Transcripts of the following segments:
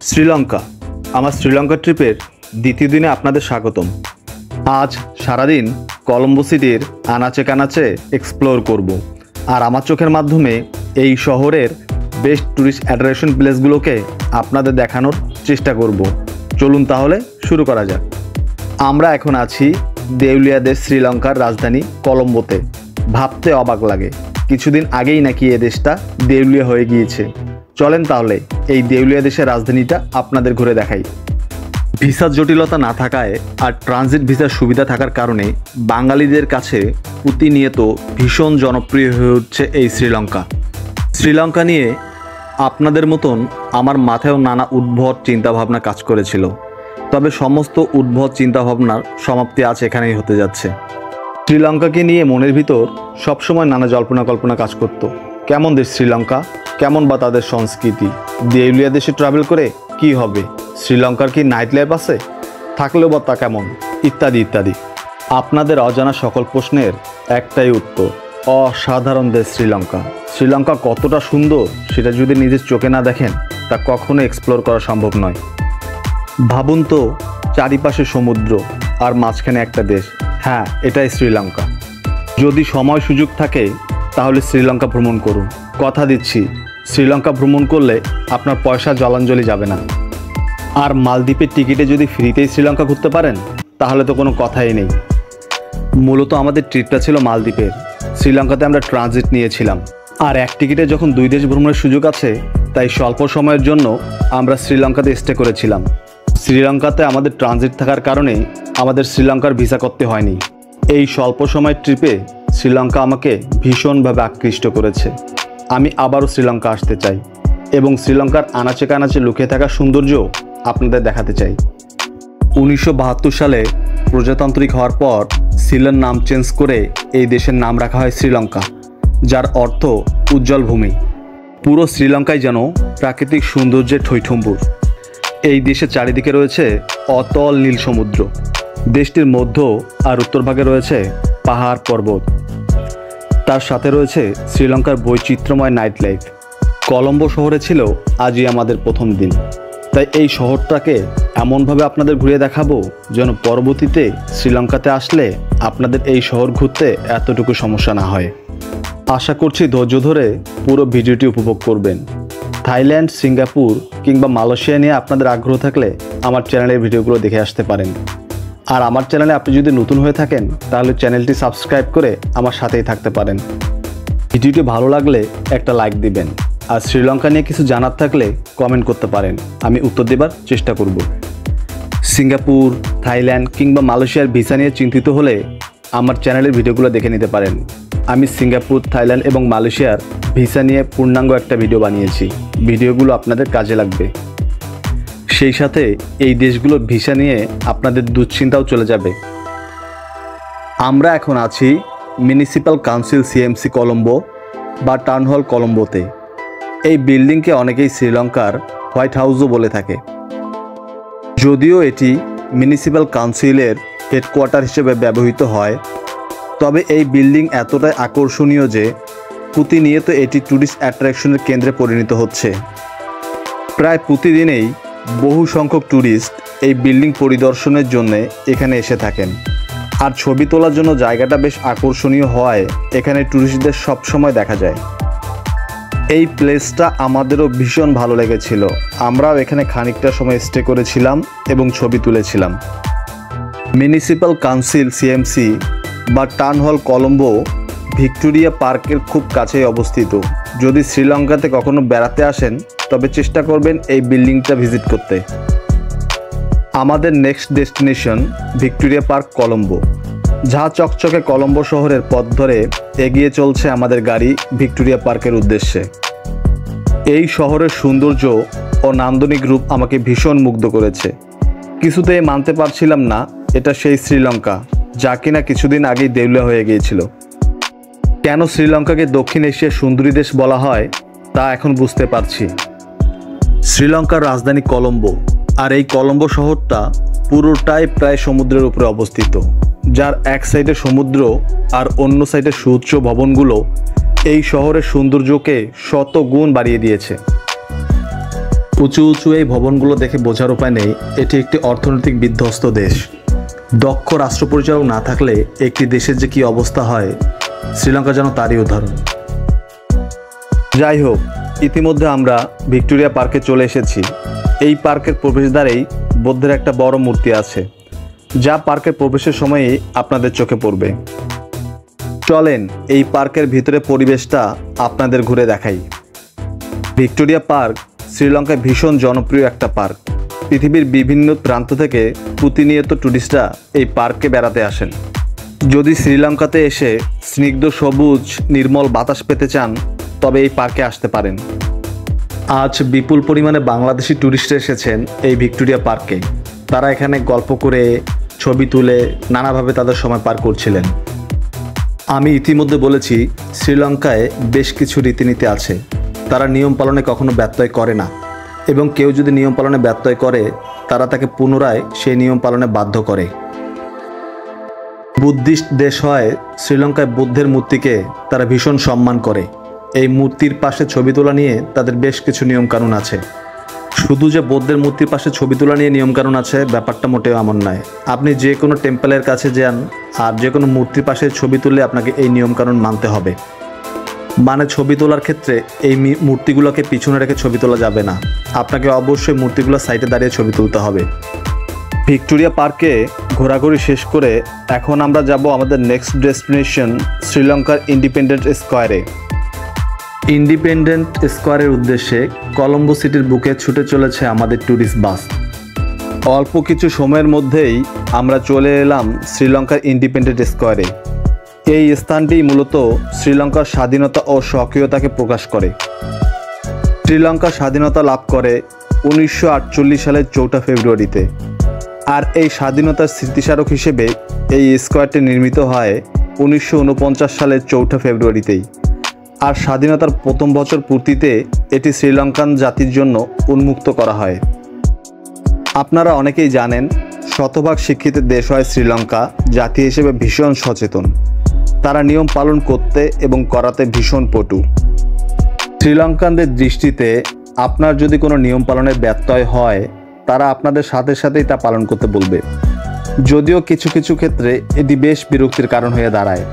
শ্রীলঙ্কা। আমার শ্রীলঙ্কা ট্রিপের দ্বিতীয় দিনে আপনাদের স্বাগতম। আজ সারাদিন কলম্বো সিটির আনাচে কানাচে এক্সপ্লোর করব, আর আমার চোখের মাধ্যমে এই শহরের বেস্ট ট্যুরিস্ট অ্যাট্রাকশন প্লেসগুলোকে আপনাদের দেখানোর চেষ্টা করব। চলুন তাহলে শুরু করা যাক। আমরা এখন আছি দেউলিয়া দেশ শ্রীলঙ্কার রাজধানী কলম্বোতে। ভাবতে অবাক লাগে, কিছুদিন আগেই নাকি এ দেশটা দেউলিয়া হয়ে গিয়েছে। চলেন তাহলে এই দেউলিয়া দেশের রাজধানীটা আপনাদের ঘুরে দেখাই। ভিসার জটিলতা না থাকায় আর ট্রানজিট ভিসার সুবিধা থাকার কারণে বাঙালিদের কাছে প্রতিনিয়ত ভীষণ জনপ্রিয় হয়ে উঠছে এই শ্রীলঙ্কা। শ্রীলঙ্কা নিয়ে আপনাদের মতন আমার মাথায়ও নানা উদ্ভট চিন্তাভাবনা কাজ করেছিল, তবে সমস্ত উদ্ভট চিন্তাভাবনার সমাপ্তি আজ এখানেই হতে যাচ্ছে। শ্রীলঙ্কাকে নিয়ে মনের ভিতর সবসময় নানা জল্পনা কল্পনা কাজ করত। কেমন দেশ শ্রীলঙ্কা, কেমন বা তাদের সংস্কৃতি, দেউলিয়া দেশে ট্রাভেল করে কি হবে, শ্রীলঙ্কার কি নাইট লাইফ আছে, থাকলেও বা তা কেমন, ইত্যাদি ইত্যাদি। আপনাদের অজানা সকল প্রশ্নের একটাই উত্তর, অসাধারণ দেশ শ্রীলঙ্কা। শ্রীলঙ্কা কতটা সুন্দর সেটা যদি নিজের চোখে না দেখেন তা কখনো এক্সপ্লোর করা সম্ভব নয়। ভাবুন তো, চারিপাশে সমুদ্র আর মাঝখানে একটা দেশ। হ্যাঁ, এটাই শ্রীলঙ্কা। যদি সময় সুযোগ থাকে তাহলে শ্রীলঙ্কা ভ্রমণ করুন। কথা দিচ্ছি, শ্রীলঙ্কা ভ্রমণ করলে আপনার পয়সা জলাঞ্জলি যাবে না। আর মালদ্বীপের টিকিটে যদি ফ্রিতেই শ্রীলঙ্কা ঘুরতে পারেন তাহলে তো কোনো কথাই নেই। মূলত আমাদের ট্রিপটা ছিল মালদ্বীপের। শ্রীলঙ্কাতে আমরা ট্রানজিট নিয়েছিলাম, আর এক টিকিটে যখন দুই দেশ ভ্রমণের সুযোগ আছে তাই স্বল্প সময়ের জন্য আমরা শ্রীলঙ্কাতে স্টে করেছিলাম। শ্রীলঙ্কাতে আমাদের ট্রানজিট থাকার কারণে আমাদের শ্রীলঙ্কার ভিসা করতে হয়নি। এই স্বল্প সময়ের ট্রিপে শ্রীলঙ্কা আমাকে ভীষণভাবে আকৃষ্ট করেছে। আমি আবারও শ্রীলঙ্কা আসতে চাই এবং শ্রীলঙ্কার আনাচে কানাচে লুকিয়ে থাকা সৌন্দর্য আপনাদের দেখাতে চাই। 1972 সালে প্রজাতান্ত্রিক হওয়ার পর সিলের নাম চেঞ্জ করে এই দেশের নাম রাখা হয় শ্রীলঙ্কা, যার অর্থ উজ্জ্বল ভূমি। পুরো শ্রীলঙ্কায় যেন প্রাকৃতিক সৌন্দর্যের ঠৈঠম্বুর। এই দেশের চারিদিকে রয়েছে অতল নীল সমুদ্র। দেশটির মধ্য আর উত্তরভাগে রয়েছে পাহাড় পর্বত। তার সাথে রয়েছে শ্রীলঙ্কার বৈচিত্র্যময় নাইট লাইফ। কলম্বো শহরে ছিল আজই আমাদের প্রথম দিন, তাই এই শহরটাকে এমনভাবে আপনাদের ঘুরিয়ে দেখাবো যেন পরবর্তীতে শ্রীলঙ্কাতে আসলে আপনাদের এই শহর ঘুরতে এতটুকু সমস্যা না হয়। আশা করছি ধৈর্য ধরে পুরো ভিডিওটি উপভোগ করবেন। থাইল্যান্ড, সিঙ্গাপুর কিংবা মালয়েশিয়া নিয়ে আপনাদের আগ্রহ থাকলে আমার চ্যানেলের ভিডিওগুলো দেখে আসতে পারেন। আর আমার চ্যানেলে আপনি যদি নতুন হয়ে থাকেন তাহলে চ্যানেলটি সাবস্ক্রাইব করে আমার সাথেই থাকতে পারেন। ভিডিওটি ভালো লাগলে একটা লাইক দিবেন, আর শ্রীলঙ্কা নিয়ে কিছু জানার থাকলে কমেন্ট করতে পারেন, আমি উত্তর দেবার চেষ্টা করব। সিঙ্গাপুর, থাইল্যান্ড কিংবা মালয়েশিয়ার ভিসা নিয়ে চিন্তিত হলে আমার চ্যানেলের ভিডিওগুলো দেখে নিতে পারেন। আমি সিঙ্গাপুর, থাইল্যান্ড এবং মালয়েশিয়ার ভিসা নিয়ে পূর্ণাঙ্গ একটা ভিডিও বানিয়েছি। ভিডিওগুলো আপনাদের কাজে লাগবে। সেই সাথে এই দেশগুলোর ভিসা নিয়ে আপনাদের দুশ্চিন্তাও চলে যাবে। আমরা এখন আছি মিউনিসিপ্যাল কাউন্সিল সিএমসি কলম্বো বা টাউন হল কলম্বোতে। এই বিল্ডিংকে অনেকেই শ্রীলঙ্কার হোয়াইট হাউসও বলে থাকে। যদিও এটি মিউনিসিপ্যাল কাউন্সিলের হেডকোয়ার্টার হিসেবে ব্যবহৃত হয়, তবে এই বিল্ডিং এতটাই আকর্ষণীয় যে প্রতিনিয়ত এটি ট্যুরিস্ট অ্যাট্রাকশনের কেন্দ্রে পরিণত হচ্ছে। প্রায় প্রতিদিনেই বহু সংখ্যক ট্যুরিস্ট এই বিল্ডিং পরিদর্শনের জন্য এখানে এসে থাকেন। আর ছবি তোলার জন্য জায়গাটা বেশ আকর্ষণীয় হওয়ায় এখানে ট্যুরিস্টদের সবসময় দেখা যায়। এই প্লেসটা আমাদেরও ভীষণ ভালো লেগেছিল। আমরাও এখানে খানিকটা সময় স্টে করেছিলাম এবং ছবি তুলেছিলাম। মিউনিসিপ্যাল কাউন্সিল সিএমসি বা টাউন হল কলম্বো ভিক্টোরিয়া পার্কের খুব কাছেই অবস্থিত। যদি শ্রীলঙ্কাতে কখনো বেড়াতে আসেন তবে চেষ্টা করবেন এই বিল্ডিংটা ভিজিট করতে। আমাদের next destination Victoria park Colombo. ঝাঁ চকচকে কলম্বো শহরের পথ ধরে এগিয়ে চলছে আমাদের গাড়ি ভিক্টোরিয়া পার্কের উদ্দেশ্যে। এই শহরের সৌন্দর্য ও নান্দনিক রূপ আমাকে ভীষণ মুগ্ধ করেছে। কিছুতেই মানতে পারছিলাম না এটা সেই শ্রীলঙ্কা যা কিনা কিছুদিন আগেই দেউলিয়া হয়ে গিয়েছিল। কেন শ্রীলঙ্কাকে দক্ষিণ এশিয়ার সুন্দরী দেশ বলা হয় তা এখন বুঝতে পারছি। শ্রীলঙ্কার রাজধানী কলম্বো, আর এই কলম্বো শহরটা পুরোটাই প্রায় সমুদ্রের উপরে অবস্থিত, যার এক সাইডে সমুদ্র আর অন্য সাইডে সুউচ্চ ভবনগুলো এই শহরের সৌন্দর্যকে শত গুণ বাড়িয়ে দিয়েছে। উঁচু উঁচু এই ভবনগুলো দেখে বোঝার উপায় নেই এটি একটি অর্থনৈতিক বিধ্বস্ত দেশ। দক্ষ রাষ্ট্র পরিচালক না থাকলে একটি দেশের যে কী অবস্থা হয়, শ্রীলঙ্কা যেন তারই উদাহরণ। যাই হোক, ইতিমধ্যে আমরা ভিক্টোরিয়া পার্কে চলে এসেছি। এই পার্কের প্রবেশদ্বারেই বুদ্ধের একটা বড় মূর্তি আছে, যা পার্কের প্রবেশের সময়ই আপনাদের চোখে পড়বে। চলেন এই পার্কের ভিতরে পরিবেশটা আপনাদের ঘুরে দেখাই। ভিক্টোরিয়া পার্ক শ্রীলঙ্কায় ভীষণ জনপ্রিয় একটা পার্ক। পৃথিবীর বিভিন্ন প্রান্ত থেকে প্রতিনিয়ত টুরিস্টরা এই পার্কে বেড়াতে আসেন। যদি শ্রীলঙ্কাতে এসে স্নিগ্ধ সবুজ নির্মল বাতাস পেতে চান, তবে এই পার্কে আসতে পারেন। আজ বিপুল পরিমাণে বাংলাদেশি টুরিস্ট এসেছেন এই ভিক্টোরিয়া পার্কে। তারা এখানে গল্প করে, ছবি তুলে নানাভাবে তাদের সময় পার করছিলেন। আমি ইতিমধ্যে বলেছি, শ্রীলঙ্কায় বেশ কিছু রীতিনীতি আছে। তারা নিয়ম পালনে কখনো ব্যত্যয় করে না, এবং কেউ যদি নিয়ম পালনে ব্যত্যয় করে, তারা তাকে পুনরায় সেই নিয়ম পালনে বাধ্য করে। বুদ্ধিস্ট দেশ হয় শ্রীলঙ্কায় বুদ্ধের মূর্তিকে তারা ভীষণ সম্মান করে। এই মূর্তির পাশে ছবি তোলা নিয়ে তাদের বেশ কিছু নিয়মকানুন আছে। শুধু যে বৌদ্ধের মূর্তির পাশে ছবি তোলা নিয়ে নিয়মকানুন আছে, ব্যাপারটা মোটেও এমন নয়। আপনি যে কোনো টেম্পলের কাছে যান আর যে কোনো মূর্তির পাশে ছবি তুললে আপনাকে এই নিয়মকানুন মানতে হবে। মানে ছবি তোলার ক্ষেত্রে এই মূর্তিগুলোকে পিছনে রেখে ছবি তোলা যাবে না, আপনাকে অবশ্যই মূর্তিগুলো সাইডে দাঁড়িয়ে ছবি তুলতে হবে। ভিক্টোরিয়া পার্কে ঘোরাঘুরি শেষ করে এখন আমরা যাব আমাদের নেক্সট ডেস্টিনেশন শ্রীলঙ্কার ইন্ডিপেন্ডেন্ট স্কোয়ারে। ইন্ডিপেন্ডেন্ট স্কোয়ারের উদ্দেশ্যে কলম্বো সিটির বুকে ছুটে চলেছে আমাদের ট্যুরিস্ট বাস। অল্প কিছু সময়ের মধ্যেই আমরা চলে এলাম শ্রীলঙ্কার ইন্ডিপেন্ডেন্ট স্কোয়ারে। এই স্থানটি মূলত শ্রীলঙ্কার স্বাধীনতা ও স্বকীয়তাকে প্রকাশ করে। শ্রীলঙ্কা স্বাধীনতা লাভ করে 1948 সালের 4 ফেব্রুয়ারিতে। আর এই স্বাধীনতার স্মৃতিস্মারক হিসেবে এই স্কোয়ারটি নির্মিত হয় 1949 সালের 4 ফেব্রুয়ারিতেই। আর স্বাধীনতার প্রথম বছর পূর্তিতে এটি শ্রীলঙ্কান জাতির জন্য উন্মুক্ত করা হয়। আপনারা অনেকেই জানেন, শতভাগ শিক্ষিত দেশ হয় শ্রীলঙ্কা, জাতি হিসেবে ভীষণ সচেতন। তারা নিয়ম পালন করতে এবং করাতে ভীষণ পটু। শ্রীলঙ্কানদের দৃষ্টিতে আপনার যদি কোনো নিয়ম পালনের ব্যত্যয় হয়, তারা আপনাদের সাথে সাথেই তা পালন করতে বলবে। যদিও কিছু কিছু ক্ষেত্রে এটি বেশ বিরক্তির কারণ হয়ে দাঁড়ায়।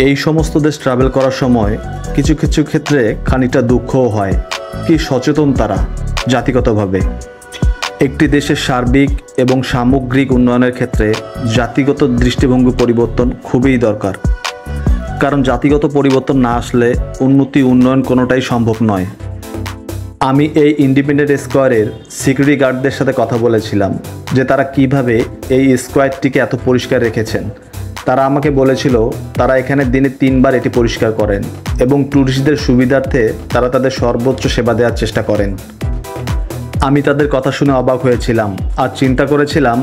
এই সমস্ত দেশ ট্রাভেল করার সময় কিছু কিছু ক্ষেত্রে খানিকটা দুঃখও হয়। কি সচেতন তারা জাতিগতভাবে। একটি দেশের সার্বিক এবং সামগ্রিক উন্নয়নের ক্ষেত্রে জাতিগত দৃষ্টিভঙ্গি পরিবর্তন খুবই দরকার। কারণ জাতিগত পরিবর্তন না আসলে উন্নতি উন্নয়ন কোনোটাই সম্ভব নয়। আমি এই ইন্ডিপেন্ডেন্ট স্কোয়ারের সিকিউরিটি গার্ডদের সাথে কথা বলেছিলাম যে তারা কিভাবে এই স্কোয়ারটিকে এত পরিষ্কার রেখেছেন। তারা আমাকে বলেছিল তারা এখানে দিনে 3 বার এটি পরিষ্কার করেন এবং ট্যুরিস্টদের সুবিধার্থে তারা তাদের সর্বোচ্চ সেবা দেওয়ার চেষ্টা করেন। আমি তাদের কথা শুনে অবাক হয়েছিলাম আর চিন্তা করেছিলাম,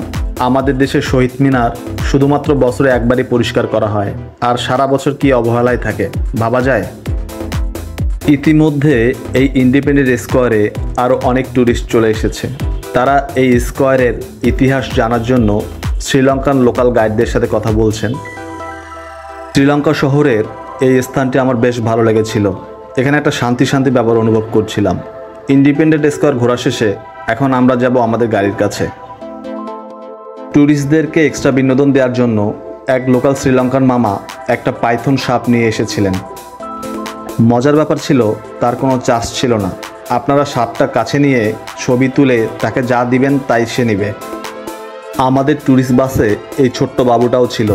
আমাদের দেশের শহীদ মিনার শুধুমাত্র বছরে একবারই পরিষ্কার করা হয়, আর সারা বছর কি অবহেলায় থাকে, ভাবা যায়। ইতিমধ্যে এই ইন্ডিপেন্ডেন্ট স্কোয়ারে আরও অনেক ট্যুরিস্ট চলে এসেছে। তারা এই স্কোয়ারের ইতিহাস জানার জন্য শ্রীলঙ্কান লোকাল গাইডদের সাথে কথা বলছেন। শ্রীলঙ্কা শহরের এই স্থানটি আমার বেশ ভালো লেগেছিল। এখানে একটা শান্তি শান্তি ব্যাপার অনুভব করছিলাম। ইন্ডিপেন্ডেন্ট স্কোয়ার ঘোরা শেষে এখন আমরা যাব আমাদের গাড়ির কাছে। ট্যুরিস্টদেরকে এক্সট্রা বিনোদন দেওয়ার জন্য এক লোকাল শ্রীলঙ্কান মামা একটা পাইথন সাপ নিয়ে এসেছিলেন। মজার ব্যাপার ছিল, তার কোনো চার্জ ছিল না। আপনারা সাপটা কাছে নিয়ে ছবি তুলে তাকে যা দিবেন তাই সে নেবে। আমাদের ট্যুরিস্ট বাসে এই ছোট্ট বাবুটাও ছিল।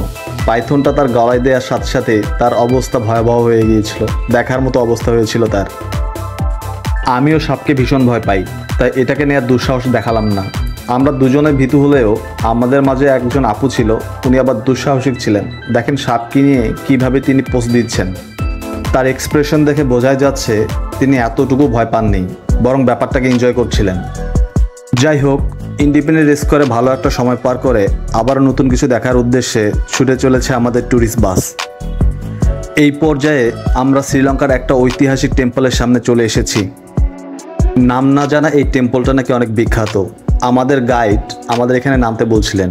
পাইথনটা তার গলায় দেওয়ার সাথে সাথে তার অবস্থা ভয়াবহ হয়ে গিয়েছিল, দেখার মতো অবস্থা হয়েছিল তার। আমিও সাপকে ভীষণ ভয় পাই, তাই এটাকে নেওয়ার দুঃসাহস দেখালাম না। আমরা দুজনে ভীতু হলেও আমাদের মাঝে একজন আপু ছিল, উনি আবার দুঃসাহসিক ছিলেন। দেখেন সাপকে নিয়ে কীভাবে তিনি পোজ দিচ্ছেন। তার এক্সপ্রেশন দেখে বোঝাই যাচ্ছে তিনি এতটুকু ভয় পাননি, বরং ব্যাপারটাকে এনজয় করছিলেন। যাই হোক, ইন্ডিপেন্ডেন্ট স্কোয়ারে ভালো একটা সময় পার করে আবার নতুন কিছু দেখার উদ্দেশ্যে ছুটে চলেছে আমাদের ট্যুরিস্ট বাস। এই পর্যায়ে আমরা শ্রীলঙ্কার একটা ঐতিহাসিক টেম্পলের সামনে চলে এসেছি। নাম না জানা এই টেম্পলটা নাকি অনেক বিখ্যাত। আমাদের গাইড আমাদের এখানে নামতে বলছিলেন,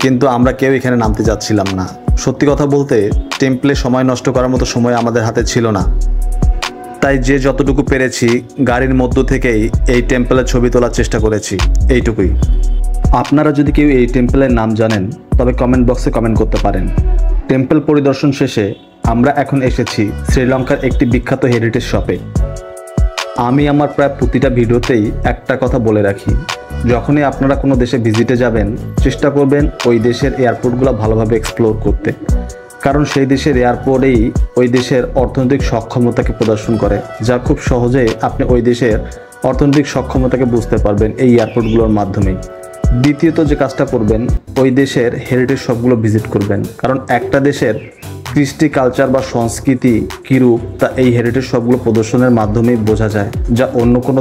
কিন্তু আমরা কেউ এখানে নামতে যাচ্ছিলাম না। সত্যি কথা বলতে টেম্পলে সময় নষ্ট করার মতো সময় আমাদের হাতে ছিল না। তাই যে যতটুকু পেরেছি গাড়ির মধ্য থেকেই এই টেম্পলের ছবি তোলার চেষ্টা করেছি, এইটুকুই। আপনারা যদি কেউ এই টেম্পলের নাম জানেন তবে কমেন্ট বক্সে কমেন্ট করতে পারেন। টেম্পল পরিদর্শন শেষে আমরা এখন এসেছি শ্রীলঙ্কার একটি বিখ্যাত হেরিটেজ শপে। আমি আমার প্রায় প্রতিটা ভিডিওতেই একটা কথা বলে রাখি, যখনই আপনারা কোনো দেশে ভিজিটে যাবেন চেষ্টা করবেন ওই দেশের এয়ারপোর্টগুলো ভালোভাবে এক্সপ্লোর করতে, কারণ সেই দেশের এয়ারপোর্টেই ওই দেশের অর্থনৈতিক সক্ষমতাকে প্রদর্শন করে, যা খুব সহজেই আপনি ওই দেশের অর্থনৈতিক সক্ষমতাকে বুঝতে পারবেন এই এয়ারপোর্টগুলোর মাধ্যমেই। দ্বিতীয়ত যে কাজটা করবেন, ওই দেশের হেরিটেজ শপগুলো ভিজিট করবেন, কারণ একটা দেশের কৃষ্টি কালচার বা সংস্কৃতি কীরূপ তা এই হেরিটেজ শপগুলো প্রদর্শনের মাধ্যমেই বোঝা যায়, যা অন্য কোনো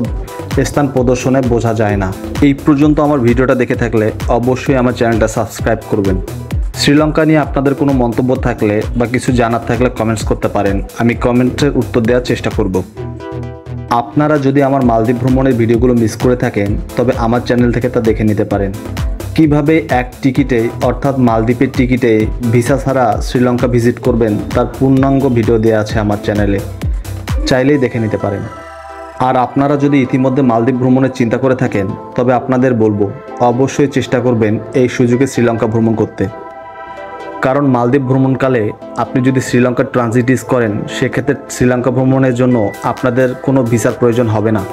স্থান প্রদর্শনে বোঝা যায় না। এই পর্যন্ত আমার ভিডিওটা দেখে থাকলে অবশ্যই আমার চ্যানেলটা সাবস্ক্রাইব করবেন। শ্রীলঙ্কা নিয়ে আপনাদের কোনো মন্তব্য থাকলে বা কিছু জানার থাকলে কমেন্টস করতে পারেন, আমি কমেন্টের উত্তর দেওয়ার চেষ্টা করব। আপনারা যদি আমার মালদ্বীপ ভ্রমণের ভিডিওগুলো মিস করে থাকেন তবে আমার চ্যানেল থেকে তা দেখে নিতে পারেন। কিভাবে এক টিকিটে অর্থাৎ মালদ্বীপের টিকিটে ভিসা ছাড়া শ্রীলঙ্কা ভিজিট করবেন তার পূর্ণাঙ্গ ভিডিও দেওয়া আছে আমার চ্যানেলে, চাইলেই দেখে নিতে পারেন। আর আপনারা যদি ইতিমধ্যে মালদ্বীপ ভ্রমণের চিন্তা করে থাকেন তবে আপনাদের বলবো অবশ্যই চেষ্টা করবেন এই সুযোগে শ্রীলঙ্কা ভ্রমণ করতে, কারণ মালদ্বীপ ভ্রমণকালে আপনি যদি শ্রীলঙ্কার ট্রানজিট ইউজ করেন সেক্ষেত্রে শ্রীলঙ্কা ভ্রমণের জন্য আপনাদের কোনো ভিসার প্রয়োজন হবে না।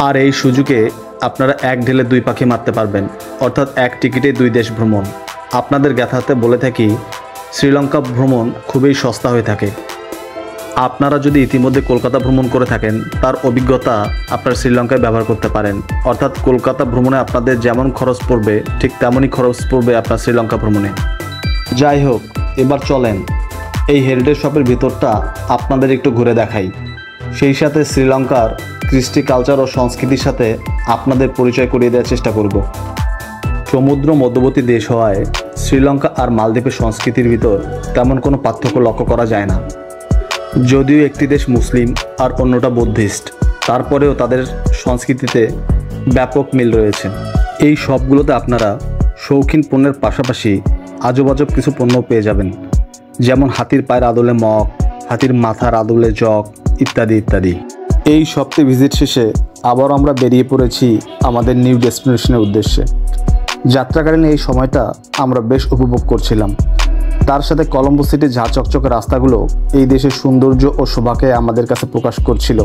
আর এই সুযোগে আপনারা এক ঢেলে দুই পাখি মারতে পারবেন, অর্থাৎ এক টিকিটে দুই দেশ ভ্রমণ। আপনাদের জ্ঞাতার্থে বলে থাকি শ্রীলঙ্কা ভ্রমণ খুবই সস্তা হয়ে থাকে। আপনারা যদি ইতিমধ্যে কলকাতা ভ্রমণ করে থাকেন তার অভিজ্ঞতা আপনারা শ্রীলঙ্কায় ব্যবহার করতে পারেন, অর্থাৎ কলকাতা ভ্রমণে আপনাদের যেমন খরচ পড়বে ঠিক তেমনই খরচ পড়বে আপনার শ্রীলঙ্কা ভ্রমণে। যাই হোক, এবার চলেন এই হেরিটেজ শপের ভিতরটা আপনাদের একটু ঘুরে দেখাই, সেই সাথে শ্রীলঙ্কার কৃষ্টি কালচার ও সংস্কৃতির সাথে আপনাদের পরিচয় করিয়ে দেওয়ার চেষ্টা করব। সমুদ্র মধ্যবর্তী দেশ হওয়ায় শ্রীলঙ্কা আর মালদ্বীপের সংস্কৃতির ভিতর তেমন কোনো পার্থক্য লক্ষ্য করা যায় না। যদিও একটি দেশ মুসলিম আর অন্যটা বুদ্ধিস্ট, তারপরেও তাদের সংস্কৃতিতে ব্যাপক মিল রয়েছে। এই সবগুলোতে আপনারা শৌখিন পণ্যের পাশাপাশি আজব আজব কিছু পণ্য পেয়ে যাবেন, যেমন হাতির পায়ের আদলে মগ, হাতির মাথার আদলে জগ ইত্যাদি ইত্যাদি। এই সপ্তাহে ভিজিট শেষে আবার আমরা বেরিয়ে পড়েছি আমাদের নিউ ডেস্টিনেশনের উদ্দেশ্যে। যাত্রাকালীন এই সময়টা আমরা বেশ উপভোগ করছিলাম, তার সাথে কলম্বো সিটির ঝাঁ চকচকে রাস্তাগুলো এই দেশের সৌন্দর্য ও শোভাকে আমাদের কাছে প্রকাশ করছিল।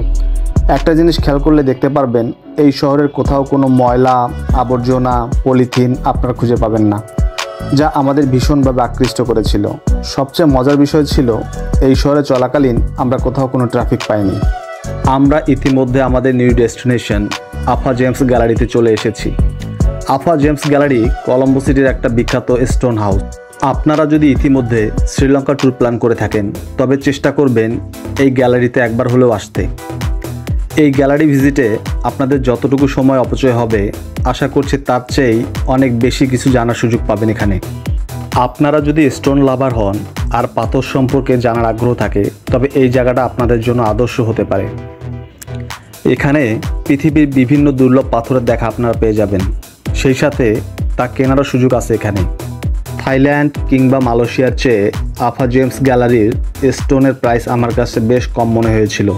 একটা জিনিস খেয়াল করলে দেখতে পারবেন এই শহরের কোথাও কোনো ময়লা আবর্জনা পলিথিন আপনারা খুঁজে পাবেন না, যা আমাদের ভীষণভাবে আকৃষ্ট করেছিল। সবচেয়ে মজার বিষয় ছিল এই শহরে চলাকালীন আমরা কোথাও কোনো ট্রাফিক পাইনি। আমরা ইতিমধ্যে আমাদের নিউ ডেস্টিনেশন আফা জেমস গ্যালারিতে চলে এসেছি। আফা জেমস গ্যালারি কলম্বো সিটির একটা বিখ্যাত স্টোন হাউস। আপনারা যদি ইতিমধ্যে শ্রীলঙ্কা ট্যুর প্ল্যান করে থাকেন তবে চেষ্টা করবেন এই গ্যালারিতে একবার হলেও আসতে। এই গ্যালারি ভিজিটে আপনাদের যতটুকু সময় অপচয় হবে আশা করছি তার চেয়েই অনেক বেশি কিছু জানার সুযোগ পাবেন এখানে। আপনারা যদি স্টোন লাভার হন আর পাথর সম্পর্কে জানার আগ্রহ থাকে তবে এই জায়গাটা আপনাদের জন্য আদর্শ হতে পারে। এখানে পৃথিবীর বিভিন্ন দুর্লভ পাথরের দেখা আপনারা পেয়ে যাবেন, সেই সাথে তা কেনারও সুযোগ আছে এখানে। থাইল্যান্ড কিংবা মালয়েশিয়ার চেয়ে আফা জেমস গ্যালারির স্টোনের প্রাইস আমার কাছে বেশ কম মনে হয়েছিল।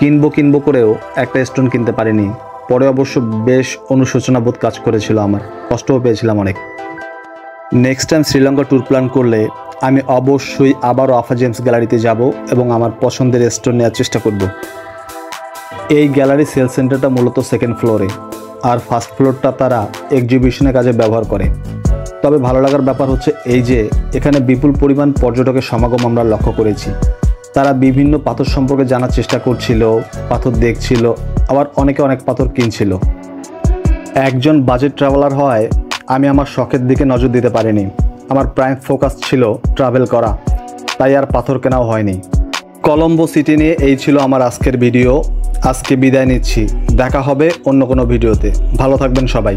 কিনবো করেও একটা স্টোন কিনতে পারিনি, পরে অবশ্য বেশ অনুশোচনাবোধ কাজ করেছিল, আমার কষ্টও পেয়েছিলাম অনেক। Next time Sri Lanka tour plan করলে আমি অবশ্যই আবারও আফা জেমস গ্যালারিতে যাব এবং আমার পছন্দের স্টোন নেওয়ার চেষ্টা করব। এই গ্যালারি সেল সেন্টারটা মূলত সেকেন্ড ফ্লোরে, আর ফার্স্ট ফ্লোরটা তারা এক্সিবিশনের কাজে ব্যবহার করে। তবে ভালো লাগার ব্যাপার হচ্ছে এই যে এখানে বিপুল পরিমাণ পর্যটকের সমাগম আমরা লক্ষ্য করেছি। তারা বিভিন্ন পাথর সম্পর্কে জানার চেষ্টা করছিল, পাথর দেখছিল, আবার অনেকে অনেক পাথর কিনছিল। একজন বাজেট ট্রাভেলার হওয়ায় আমি আমার শখের দিকে নজর দিতে পারিনি। আমার প্রাইম ফোকাস ছিল ট্রাভেল করা, তাই আর পাথর কেনাও হয়নি। কলম্বো সিটি নিয়ে এই ছিল আমার আজকের ভিডিও। আজকে বিদায় নিচ্ছি, দেখা হবে অন্য কোনো ভিডিওতে। ভালো থাকবেন সবাই।